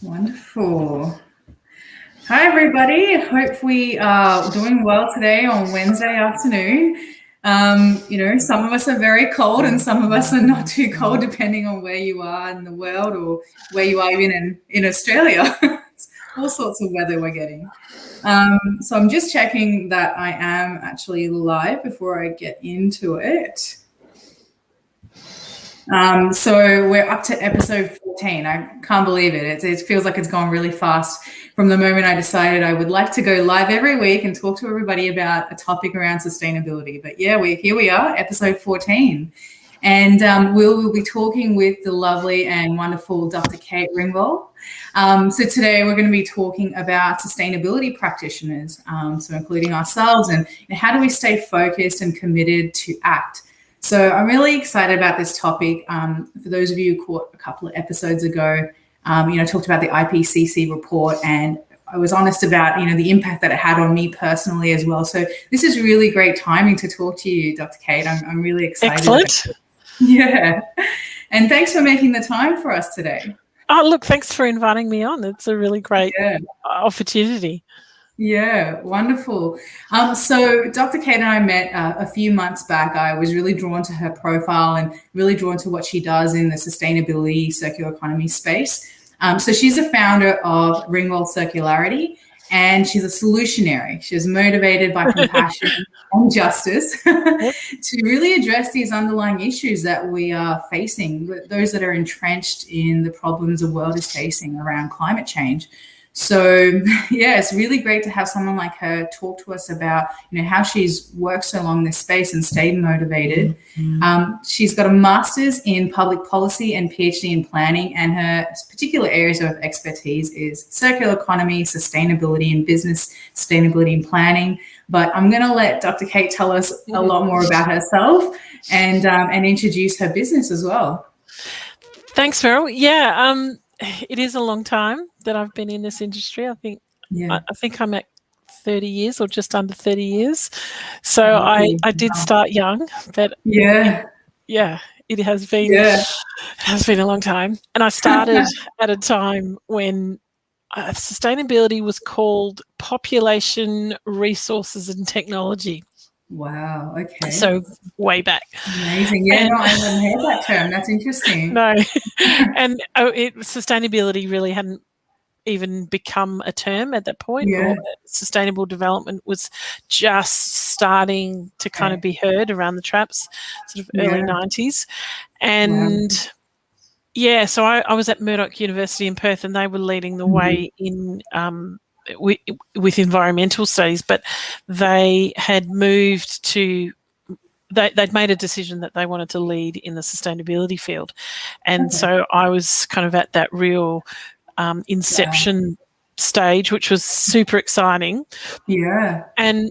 Wonderful. Hi, everybody. Hope we are doing well today on Wednesday afternoon. Some of us are very cold and some of us are not too cold, depending on where you are in the world or where you are even in Australia. All sorts of weather we're getting. So I'm just checking that I am actually live before I get into it. So we're up to episode 14. I can't believe it. It feels like it's gone really fast from the moment I decided I would like to go live every week and talk to everybody about a topic around sustainability. But yeah, here we are, episode 14. And we'll be talking with the lovely and wonderful Dr. Kate Ringvall. So today we're going to be talking about sustainability practitioners, so including ourselves, and how do we stay focused and committed to act. So I'm really excited about this topic. For those of you who caught a couple of episodes ago, I talked about the IPCC report, and I was honest about, the impact that it had on me personally as well. So this is really great timing to talk to you, Dr. Kate. I'm really excited. Excellent. Yeah. And thanks for making the time for us today. Oh, look, thanks for inviting me on. It's a really great opportunity. Yeah, wonderful. So Dr. Kate and I met a few months back. I was really drawn to her profile and really drawn to what she does in the sustainability circular economy space. So she's a founder of Ringvall Circularity, and she's a solutionary. She's motivated by compassion and justice to really address these underlying issues that we are facing, those that are entrenched in the problems the world is facing around climate change. So, yeah, it's really great to have someone like her talk to us about, how she's worked so long in this space and stayed motivated. She's got a master's in public policy and PhD in planning, and her particular areas of expertise is circular economy, sustainability in business, sustainability in planning. But I'm going to let Dr. Kate tell us a lot more about herself and introduce her business as well. Thanks, Meryl. Yeah, it is a long time that I've been in this industry. I think I'm at 30 years or just under 30 years. So I did start young, but it has been a long time. And I started at a time when sustainability was called population, resources and technology. Wow, okay. So way back. Amazing. Yeah, I haven't heard that term. That's interesting. No. And sustainability really hadn't even become a term at that point. Yeah. Or sustainable development was just starting to kind of be heard around the traps, sort of early 90s. And so I was at Murdoch University in Perth, and they were leading the way in with environmental studies, but they had moved to they'd made a decision that they wanted to lead in the sustainability field. And so I was kind of at that real inception stage, which was super exciting. Yeah. And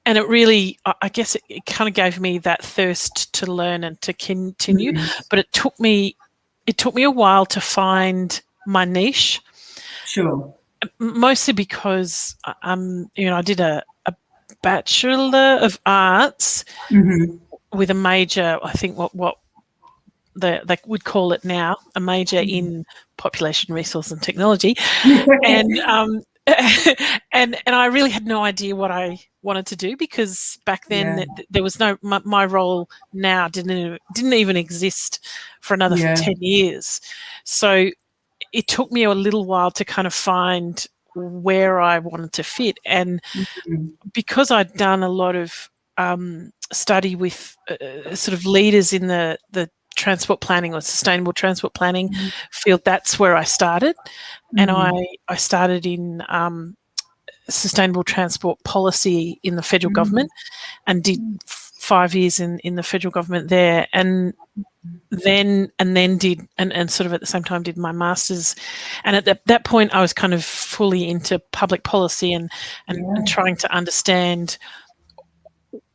it really, I guess it kind of gave me that thirst to learn and to continue. But it took me a while to find my niche. Sure. Mostly because I did a Bachelor of Arts with a major, I think what they would call it now, a major in population, resource and technology. And I really had no idea what I wanted to do, because back then there was no, my role now didn't even exist for another 10 years. So it took me a little while to kind of find where I wanted to fit. And because I'd done a lot of study with sort of leaders in the transport planning or sustainable transport planning field, that's where I started. And I started in sustainable transport policy in the federal government, and did 5 years in the federal government there, and then did and sort of at the same time did my master's. And at that point I was kind of fully into public policy and trying to understand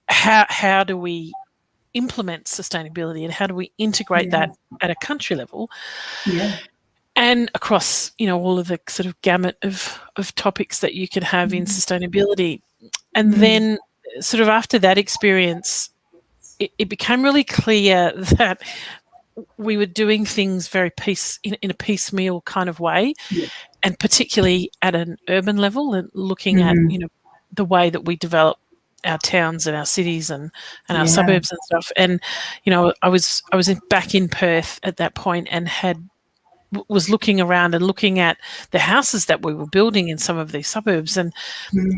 how do we implement sustainability and how do we integrate that at a country level and across all of the sort of gamut of topics that you could have in sustainability. And then sort of after that experience, it became really clear that we were doing things very in a piecemeal kind of way, and particularly at an urban level, and looking at the way that we develop our towns and our cities and our suburbs and stuff. And I was back in Perth at that point and was looking around and looking at the houses that we were building in some of these suburbs, and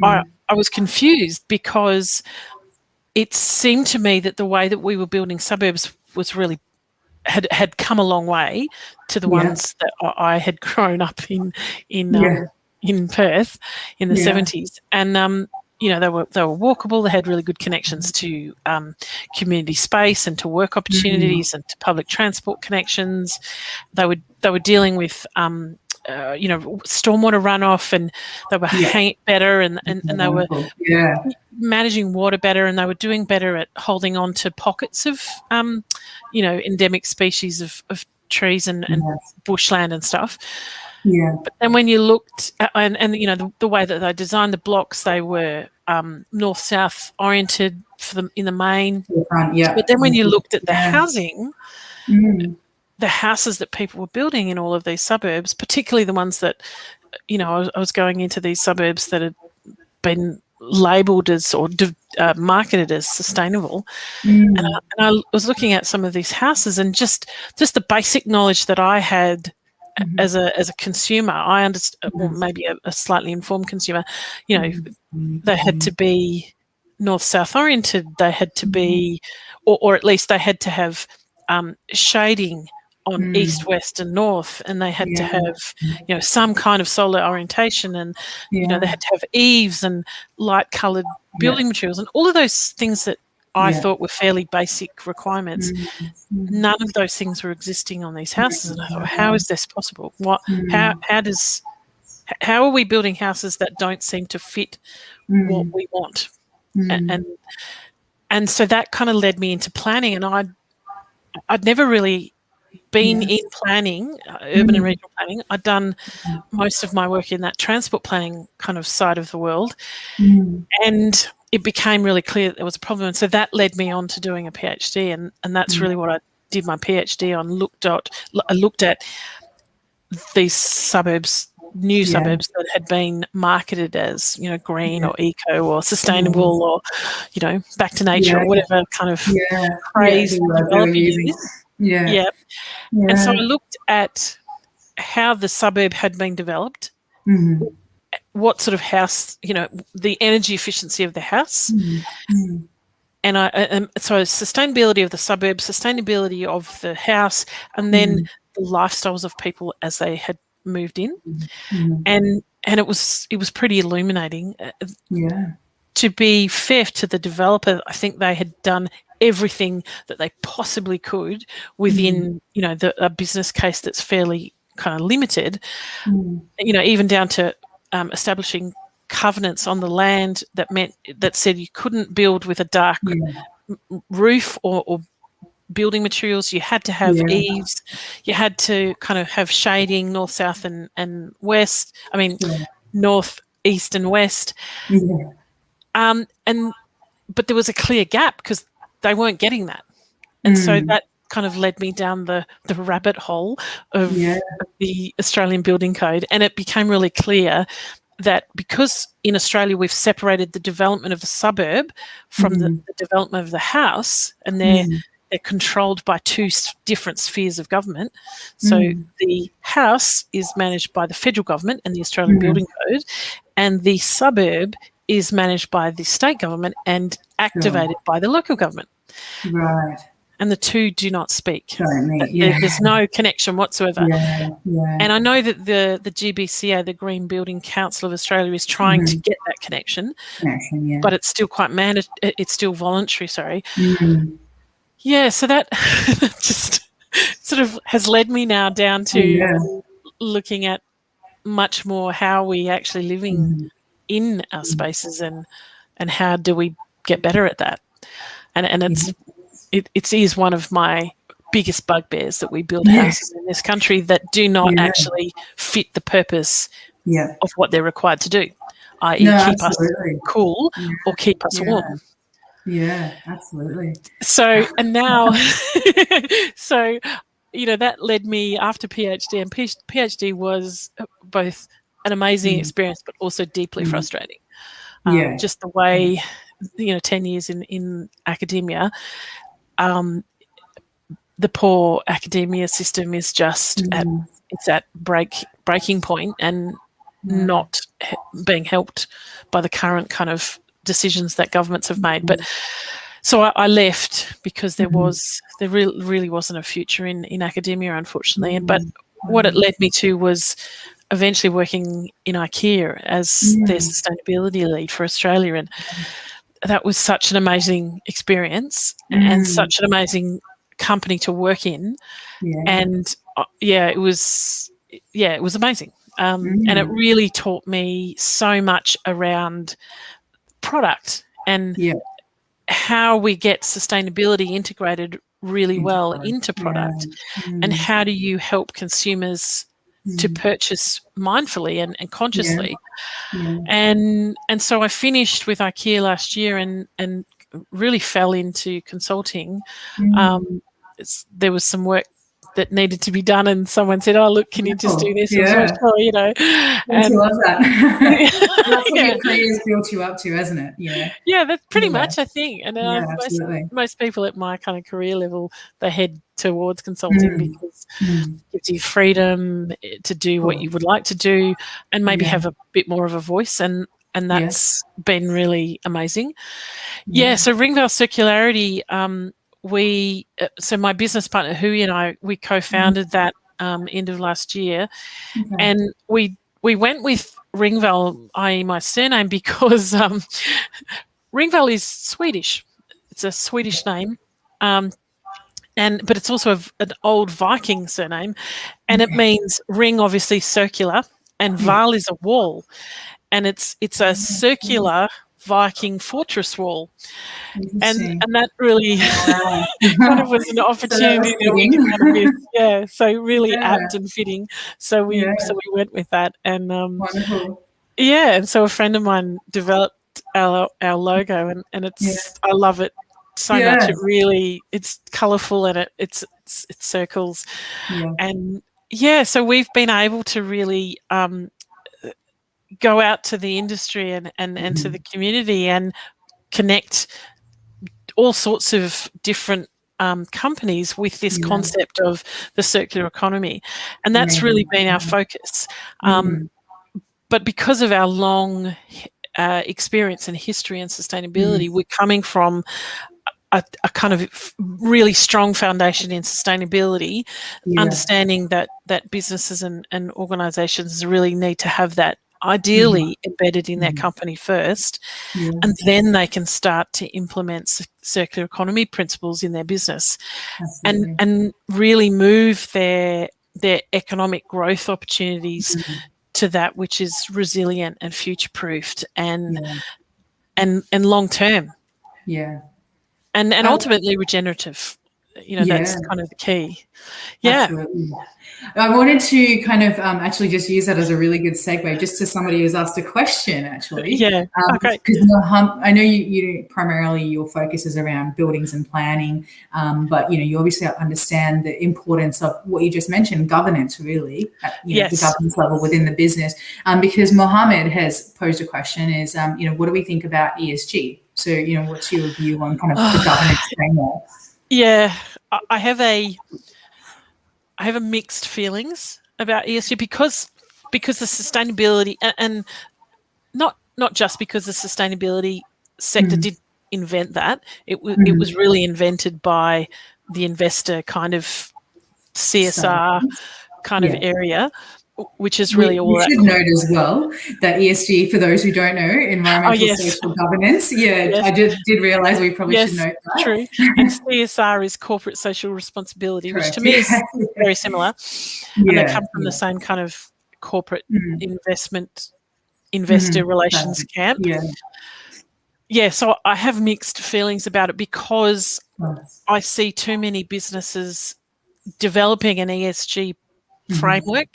I was confused because it seemed to me that the way that we were building suburbs was really had come a long way to the ones that I had grown up in Perth in the 70s, and they were walkable. They had really good connections to community space and to work opportunities and to public transport connections. They were dealing with stormwater runoff, and they were better, and they were managing water better, and they were doing better at holding on to pockets of endemic species of trees and bushland and stuff. But then when you looked at, and the way that they designed the blocks, they were north-south oriented in the main. But then when you looked at the housing, the houses that people were building in all of these suburbs, particularly the ones that, I was going into these suburbs that had been labelled as or marketed as sustainable, and I was looking at some of these houses, and just the basic knowledge that I had as a consumer, I understood, or maybe a slightly informed consumer, they had to be north-south oriented. They had to be, or at least they had to have shading on east, west, and north, and they had to have, some kind of solar orientation, and they had to have eaves and light-coloured building materials, and all of those things that I thought were fairly basic requirements. None of those things were existing on these houses, and I thought, how is this possible? How are we building houses that don't seem to fit what we want? And so that kind of led me into planning, and I'd never really been in planning, urban and regional planning. I'd done most of my work in that transport planning kind of side of the world, and it became really clear that there was a problem. And so that led me on to doing a PhD, and that's really what I did my PhD on. I looked at these suburbs, new suburbs that had been marketed as, green or eco or sustainable or, back to nature or whatever kind of phrase developer used. And so I looked at how the suburb had been developed, what sort of house, the energy efficiency of the house, and so sustainability of the suburb, sustainability of the house, and then the lifestyles of people as they had moved in, and it was pretty illuminating. To be fair to the developer, I think they had done everything that they possibly could within a business case that's fairly kind of limited, even down to establishing covenants on the land that said you couldn't build with a dark roof or building materials. You had to have eaves, you had to kind of have shading north, south and west, north, east and west, but there was a clear gap because they weren't getting that. And so that kind of led me down the rabbit hole of the Australian Building Code. And it became really clear that because in Australia we've separated the development of the suburb from the development of the house, and they're controlled by two different spheres of government. So the house is managed by the federal government and the Australian Building Code, and the suburb is managed by the state government and activated by the local government. Right. And the two do not speak. There's no connection whatsoever. And I know that the GBCA, the Green Building Council of Australia, is trying to get that connection, but it's still quite it's still voluntary, sorry. So that just sort of has led me now down to looking at much more how are we actually living in our spaces, and how do we get better at that. And it is one of my biggest bugbears that we build houses in this country that do not actually fit the purpose of what they're required to do, i.e. keep us cool or keep us warm. Yeah, absolutely. So, and now, so that led me after PhD, and PhD was both an amazing experience, but also deeply frustrating. Just the way, 10 years in academia, the poor academia system is just at breaking point and not being helped by the current kind of decisions that governments have made. But so I left because there really wasn't a future in academia, unfortunately. But what it led me to was eventually working in IKEA as their sustainability lead for Australia. And that was such an amazing experience and such an amazing company to work in. And it was amazing. And it really taught me so much around product and how we get sustainability integrated really well into product, and how do you help consumers to purchase mindfully and consciously. And so I finished with IKEA last year and really fell into consulting. There was some work that needed to be done, and someone said, "Oh, look, can you just do this?" Yeah. I love that. That's what your career's built you up to, hasn't it? Yeah, that's pretty much, I think. And most people at my kind of career level, they head towards consulting because it gives you freedom to do what you would like to do, and maybe have a bit more of a voice. And that's been really amazing. So Ringvall Circularity, so my business partner Hui and I, we co-founded that end of last year, and we went with Ringvall, i.e. my surname, because Ringvall is Swedish. It's a Swedish name, but it's also an old Viking surname, and it means ring, obviously circular, and Val is a wall, and it's a circular Viking fortress wall. And that really kind of was an opportunity that we didn't want to miss. So really apt and fitting. So we went with that. And wonderful. And so a friend of mine developed our logo, and it's I love it so much. It really, it's colourful, and it's circles. And so we've been able to really go out to the industry and to the community and connect all sorts of different companies with this concept of the circular economy. And that's really been our focus. But because of our long experience and history and sustainability, we're coming from a kind of really strong foundation in sustainability, understanding that businesses and organisations really need to have that ideally embedded in their company first, and then they can start to implement circular economy principles in their business. And really move their economic growth opportunities to that which is resilient and future-proofed and long term. And ultimately regenerative. That's kind of the key. Absolutely. I wanted to kind of actually just use that as a really good segue just to somebody who's asked a question, actually. Okay. Because I know you primarily, your focus is around buildings and planning, but you obviously understand the importance of what you just mentioned, governance, really, at the governance level within the business. Because Mohammed has posed a question: is what do we think about ESG? So what's your view on kind of the governance framework? I have a mixed feelings about ESG because the sustainability, and not just because the sustainability sector did invent that. It was really invented by the investor kind of CSR kind of area, which is really all that. We should note as well that ESG, for those who don't know, environmental social governance. I just did realise we probably should note that. True. And CSR is corporate social responsibility, which to me is very similar. And they come from the same kind of corporate investor relations camp. So I have mixed feelings about it because I see too many businesses developing an ESG framework,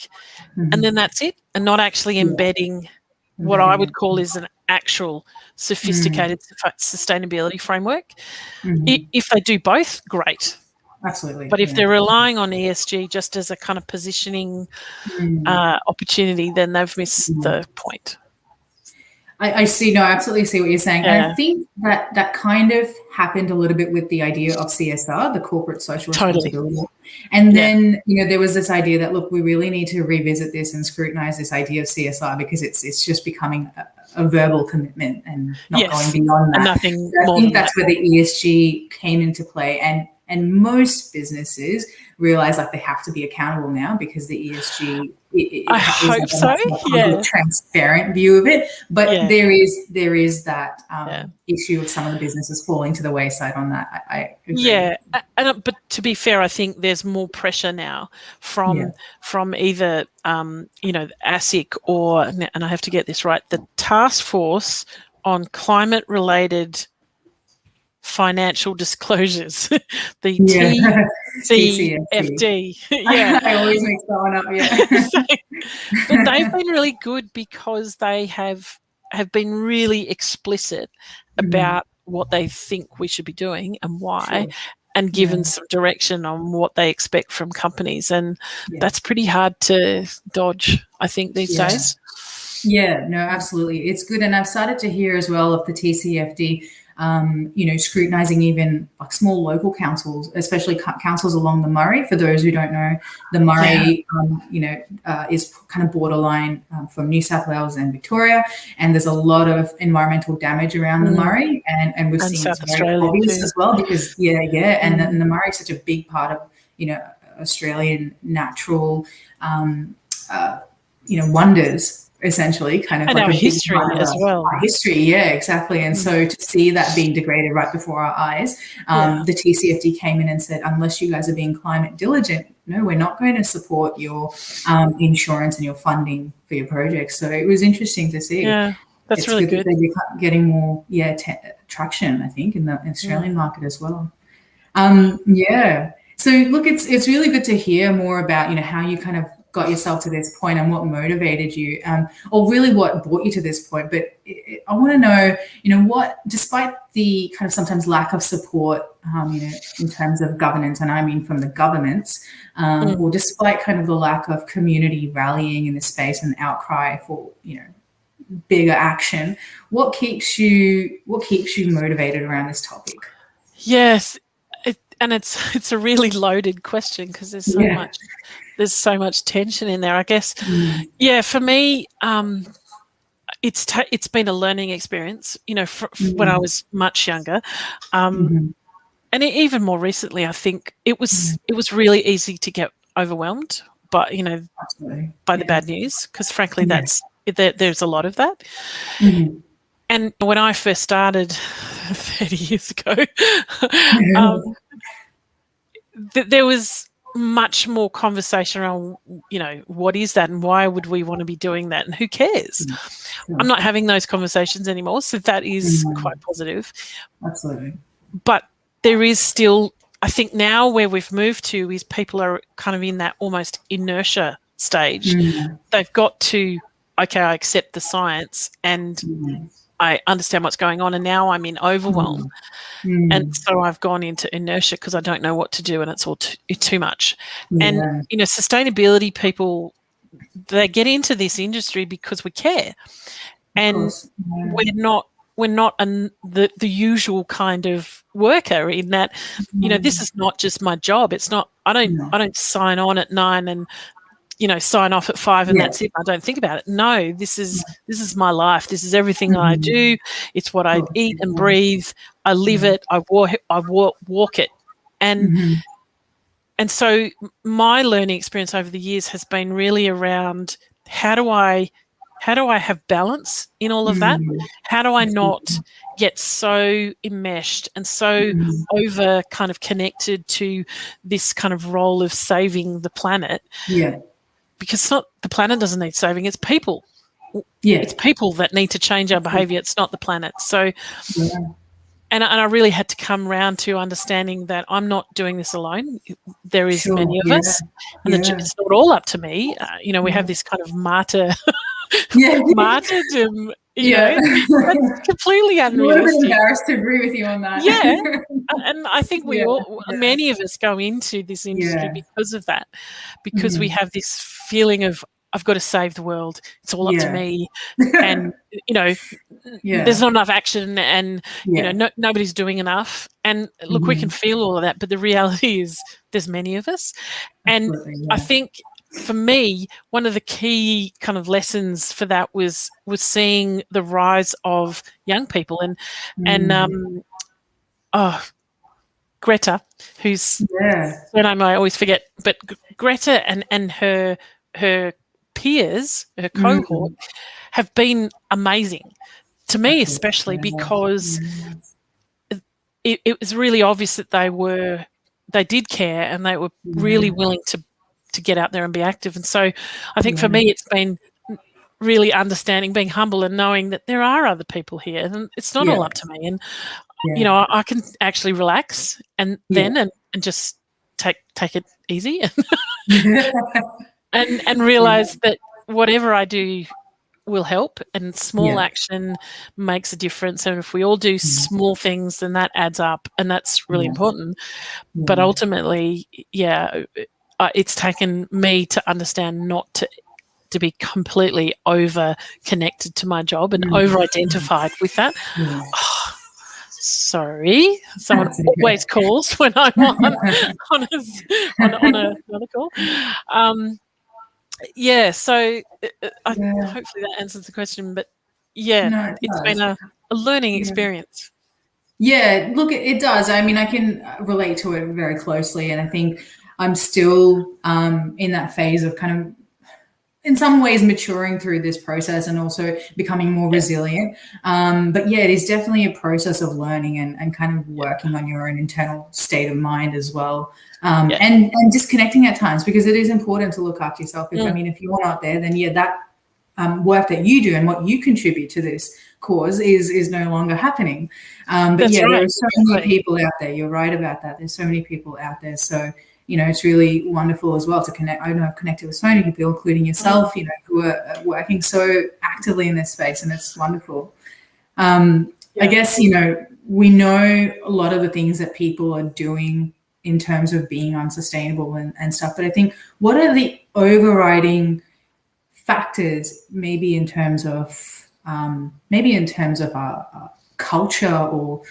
and then that's it, and not actually embedding what I would call is an actual sophisticated sustainability framework. If they do both, great. absolutely. But if they're relying on ESG just as a kind of positioning opportunity, then they've missed the point. I see. No, I absolutely see what you're saying. Yeah. And I think that kind of happened a little bit with the idea of CSR, the corporate social responsibility. And then, there was this idea that, look, we really need to revisit this and scrutinize this idea of CSR because it's just becoming a verbal commitment and not going beyond that. And nothing so I think that's where the ESG came into play. And most businesses realize like they have to be accountable now because the ESG I hope so. A transparent view of it, but there is that issue of some of the businesses falling to the wayside on that. I agree. Yeah, but to be fair, I think there's more pressure now from either ASIC or, and I have to get this right, the Task Force on Climate-Related Financial Disclosures, the TCFD. I always mix that one up. But they've been really good because they have been really explicit about what they think we should be doing and why, and given some direction on what they expect from companies. And that's pretty hard to dodge, I think, these days. Yeah, no, absolutely. It's good. And I've started to hear as well of the TCFD, scrutinizing even like small local councils, especially councils along the Murray. For those who don't know, the Murray, is kind of borderline from New South Wales and Victoria. And there's a lot of environmental damage around the Murray. And we've seen it's very obvious as well because, and the Murray is such a big part of, Australian natural, wonders. Essentially, kind of and like our history as well. Our history, exactly. And so to see that being degraded right before our eyes, the TCFD came in and said, unless you guys are being climate diligent, no, we're not going to support your insurance and your funding for your projects. So it was interesting to see. Yeah, that's really good. That they're getting more, traction, I think, in the Australian market as well. So look, it's really good to hear more about, how you kind of got yourself to this point and what motivated you, or really what brought you to this point. But I want to know, what, despite the kind of sometimes lack of support, in terms of governance, and I mean from the governments, or despite kind of the lack of community rallying in this space and outcry for, bigger action, what keeps you motivated around this topic? Yes, and it's a really loaded question because there's so much tension in there, I guess. For me, it's been a learning experience, when I was much younger, and even more recently, I think it was really easy to get overwhelmed, but by the bad news, because frankly, there's a lot of that. And when I first started 30 years ago, there was much more conversation around, what is that and why would we want to be doing that and who cares? I'm not having those conversations anymore, so that is quite positive. Absolutely. But there is still, I think now where we've moved to is people are kind of in that almost inertia stage. They've got to, okay, I accept the science and I understand what's going on, and now I'm in overwhelm. And so I've gone into inertia because I don't know what to do and it's all too much. And, sustainability people, they get into this industry because we care. And we're not the usual kind of worker in that, this is not just my job. It's not, I don't sign on at 9 and, sign off at 5 and that's it. I don't think about it. No, this is my life. This is everything I do. It's what I eat and breathe. I live it. I walk it. And so my learning experience over the years has been really around how do I have balance in all of that? How do I not get so enmeshed and so over kind of connected to this kind of role of saving the planet? Because it's not, the planet doesn't need saving, it's people. It's people that need to change our behaviour. It's not the planet. So, and I really had to come round to understanding that I'm not doing this alone. There is many of us, and it's not all up to me. We have this kind of martyrdom You know, that's completely I'm a little bit unrealistic. embarrassed to agree with you on that. Yeah. And I think many of us go into this industry because of that, because we have this feeling of, I've got to save the world. It's all up to me. And, you know, there's not enough action and, you know, nobody's doing enough. And look, we can feel all of that, but the reality is there's many of us. And I think for me, one of the key kind of lessons for that was seeing the rise of young people and Greta, who's surname I always forget, but Greta and her peers, her cohort, have been amazing to me, especially because it was really obvious that they did care and they were really willing to get out there and be active. And so I think for me, it's been really understanding, being humble and knowing that there are other people here and it's not all up to me. And, you know, I can actually relax and just take it easy and realize that whatever I do will help and small action makes a difference. And if we all do small things, then that adds up and that's really important. But ultimately, it's taken me to understand not to be completely over connected to my job and over identified with that. Oh, sorry, someone always calls when I'm on another call. So hopefully that answers the question. But it's been a learning experience. Yeah, look, it does. I mean, I can relate to it very closely, and I think I'm still in that phase of kind of, in some ways, maturing through this process and also becoming more resilient. But it is definitely a process of learning and kind of working on your own internal state of mind as well. And disconnecting at times, because it is important to look after yourself. I mean, if you're not there, then that work that you do and what you contribute to this cause is no longer happening. But there are so many people out there. You're right about that. There's so many people out there. So, you know, it's really wonderful as well to connect. I know I've connected with so many people, including yourself, you know, who are working so actively in this space, and it's wonderful. I guess, you know, we know a lot of the things that people are doing in terms of being unsustainable and stuff, but I think, what are the overriding factors, maybe in terms of our culture or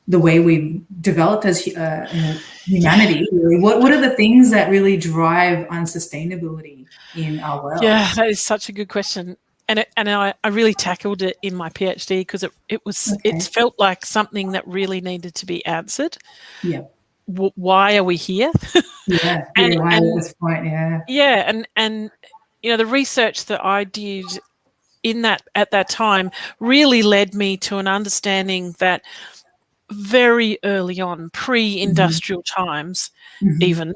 the way we've developed as humanity? Really. What are the things that really drive unsustainability in our world? Yeah, that is such a good question. And I really tackled it in my PhD because it felt like something that really needed to be answered. Yeah. Why are we here? Why at this point? And you know, the research that I did at that time really led me to an understanding that very early on, pre-industrial times, even,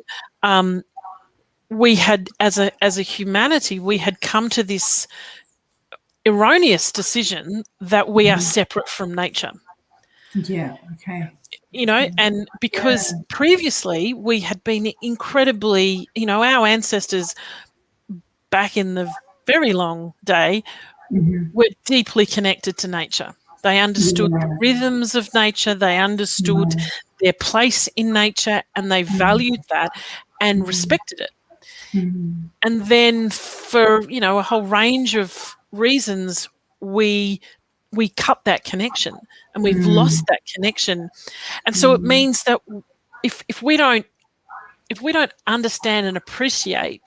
we had, as a humanity, we had come to this erroneous decision that we are separate from nature. Yeah. Okay. You know, and because previously we had been incredibly, you know, our ancestors back in the very long day were deeply connected to nature. They understood the rhythms of nature, they understood their place in nature, and they valued that and respected it. And then for, you know, a whole range of reasons, we cut that connection and we've lost that connection. And so it means that if we don't understand and appreciate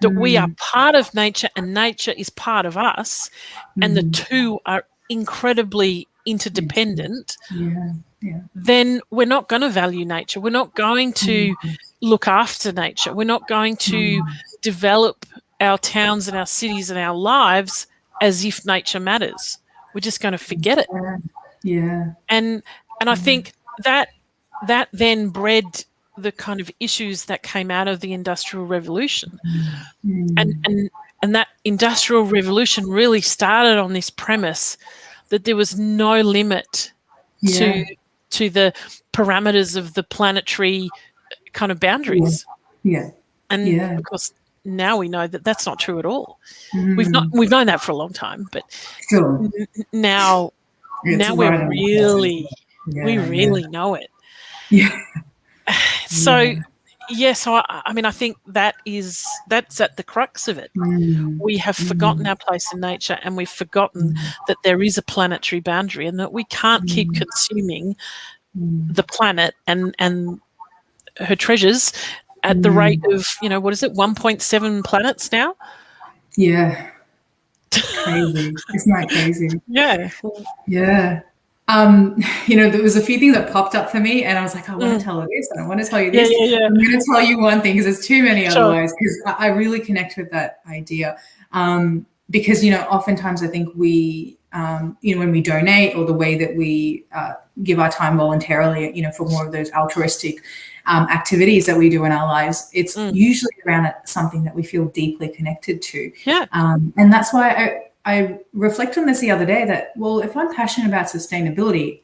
that we are part of nature and nature is part of us, and the two are incredibly interdependent, then we're not going to value nature. We're not going to look after nature. We're not going to develop our towns and our cities and our lives as if nature matters. We're just going to forget it. And I think that then bred the kind of issues that came out of the Industrial Revolution. And that Industrial Revolution really started on this premise that there was no limit to the parameters of the planetary kind of boundaries. And of course, now we know that that's not true at all. We've known that for a long time, but now we really know it. Yeah. So I mean, I think that's at the crux of it. We have forgotten our place in nature, and we've forgotten that there is a planetary boundary, and that we can't keep consuming the planet and her treasures at the rate of, what is it, 1.7 planets now? Yeah. Crazy. Isn't that crazy? Yeah. Yeah. There was a few things that popped up for me, and I was like, I want to tell her this, and I want to tell you this. Yeah. I'm going to tell you one thing because there's too many Sure. otherwise, because I really connect with that idea. Because, oftentimes I think we, when we donate, or the way that we give our time voluntarily, for more of those altruistic activities that we do in our lives, it's usually around something that we feel deeply connected to. Yeah. And that's why I reflect on this the other day that, well, if I'm passionate about sustainability,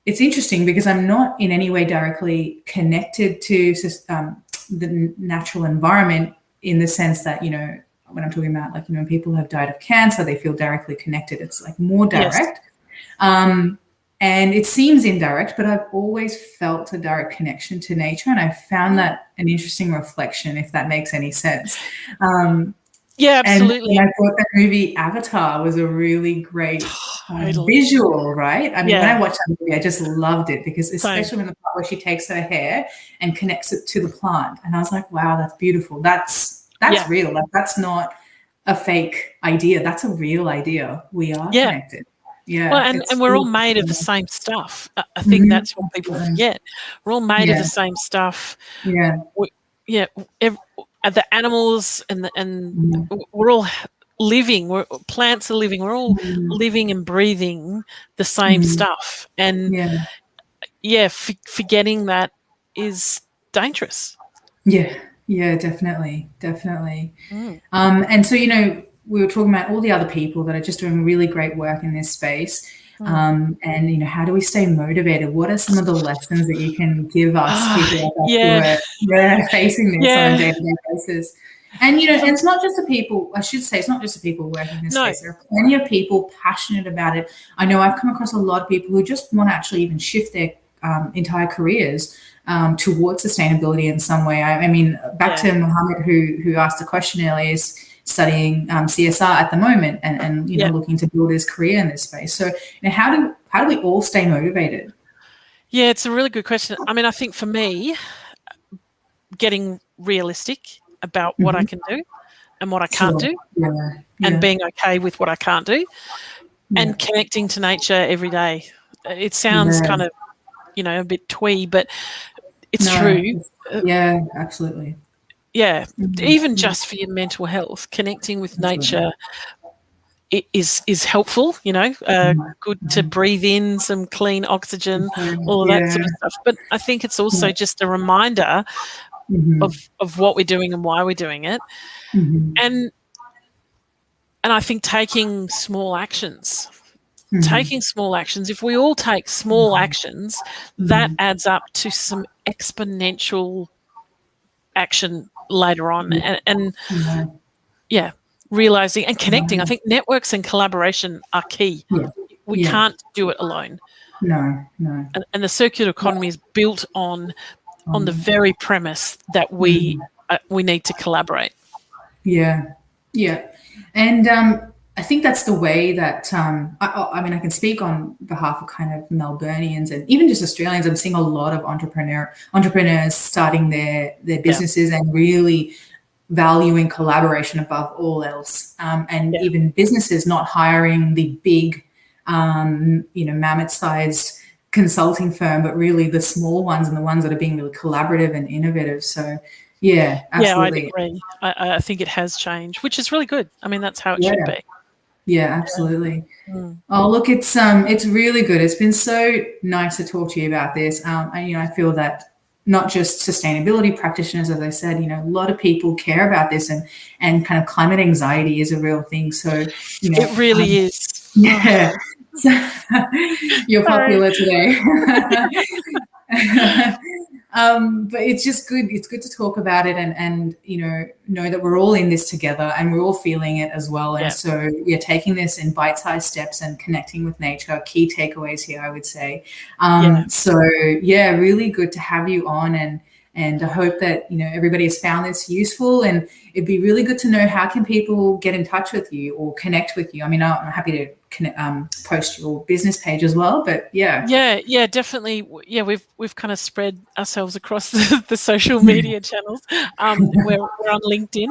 it's interesting because I'm not in any way directly connected to the natural environment, in the sense that, when I'm talking about, like, when people have died of cancer, they feel directly connected. It's like more direct. Yes. And it seems indirect, but I've always felt a direct connection to nature. And I found that an interesting reflection, if that makes any sense. Yeah, absolutely. And I thought that movie Avatar was a really great visual, right? I mean, when I watched that movie, I just loved it, because especially in the part where she takes her hair and connects it to the plant. And I was like, wow, that's beautiful. That's real. Like, that's not a fake idea. That's a real idea. We are connected. Yeah. Well, and we're all made of the same stuff. I think that's what people forget. We're all made of the same stuff. Yeah. The animals and we're all living. Plants are living. We're all living and breathing the same stuff. And forgetting that is dangerous. Yeah. Yeah, definitely. And so, we were talking about all the other people that are just doing really great work in this space. And, how do we stay motivated? What are some of the lessons that you can give us, people who are facing this on a day-to-day basis? And, it's not just the people, I should say, it's not just the people working in this space. There are plenty of people passionate about it. I know I've come across a lot of people who just want to actually even shift their entire careers towards sustainability in some way. I mean, back to Mohammed, who asked the question earlier, is studying CSR at the moment, and looking to build his career in this space. So, how do we all stay motivated? Yeah, it's a really good question. I mean, I think for me, getting realistic about what I can do and what I can't do, and being okay with what I can't do, and connecting to nature every day. It sounds kind of, a bit twee, but it's true. Yeah, absolutely. Yeah, even just for your mental health, connecting with nature is helpful, good to breathe in some clean oxygen, all of that sort of stuff. But I think it's also just a reminder of what we're doing and why we're doing it. And I think taking small actions, if we all take small actions, that adds up to some exponential action later on. And realizing and connecting. I think networks and collaboration are key. We can't do it alone. No. And the circular economy is built on the very premise that we need to collaborate. Yeah. And I think that's the way that, I mean, I can speak on behalf of kind of Melburnians and even just Australians. I'm seeing a lot of entrepreneurs starting their businesses and really valuing collaboration above all else. And even businesses not hiring the big, mammoth-sized consulting firm, but really the small ones and the ones that are being really collaborative and innovative. So, yeah, absolutely. Yeah, I agree. I think it has changed, which is really good. I mean, that's how it should be. Yeah, absolutely. Oh, look, it's really good. It's been so nice to talk to you about this. And, I feel that not just sustainability practitioners, as I said, a lot of people care about this, and kind of climate anxiety is a real thing. So, it really is. Yeah. So, you're popular today. But it's just good. It's good to talk about it and know that we're all in this together and we're all feeling it as well. And so you're taking this in bite-sized steps and connecting with nature. Key takeaways here, I would say. So yeah, really good to have you on, and I hope that everybody has found this useful, and it'd be really good to know how can people get in touch with you or connect with you. I mean, I'm happy to post your business page as well, but yeah, definitely. Yeah, we've kind of spread ourselves across the social media channels. We're on LinkedIn.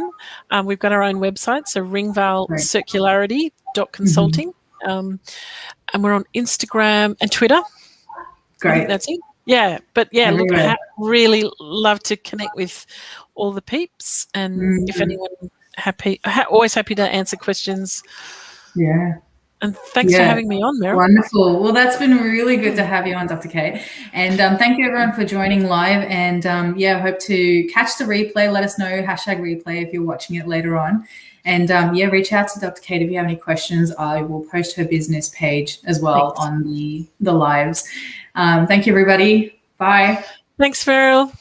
We've got our own website, so Ringvall Circularity.consulting, and we're on Instagram and Twitter. Great. I think that's it. Yeah, but yeah, look, I really love to connect with all the peeps, and if anyone always happy to answer questions. Yeah. And thanks for having me on, Meryl. Wonderful. Well, that's been really good to have you on, Dr. Kate. And thank you, everyone, for joining live. And I hope to catch the replay. Let us know, #replay, if you're watching it later on. And reach out to Dr. Kate if you have any questions. I will post her business page as well on the lives. Thank you, everybody. Bye. Thanks, Meryl.